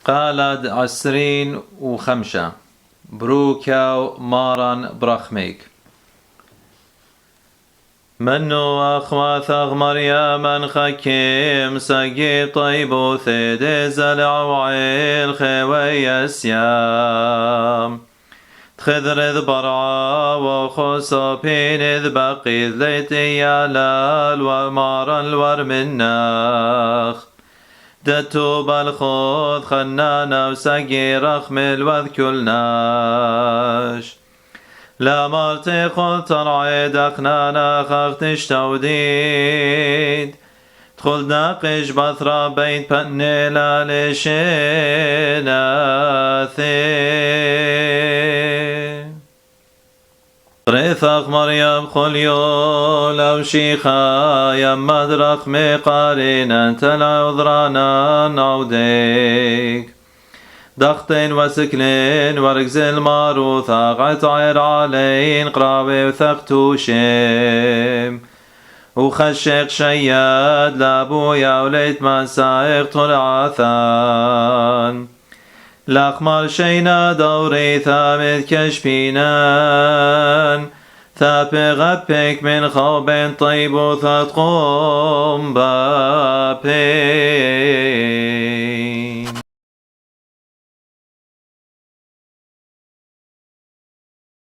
قالد 25 بروكاو مارن برخميك منو أخواثغ مريم خكيم سقي طيبو ثيد زلع وعيل خوي السيام تخذر ذ برعا وخصو بين ذ بقي ذيت يالال ومارا الور مناخ دتو بالخوض خنانا وسقي رخم الوذ كلناش لا مرتي خذ ترعي دخنانا خختش توديد دخل ناقش بثرة بيت بنيلا لشيناثي ريثق مريم خليو لو شيخا يمد رقم قارنا تلع عذرانا نعوديك ضغطين وسكلين ورقز الماروثة غتعير علين قرابي وثقتوشيم وخشيق شياد لابويا وليت من سايق طلعثان لأخمر شينا دوري ثابت كشبينان ثابي غبك من خوب طيب وثتقوم بابي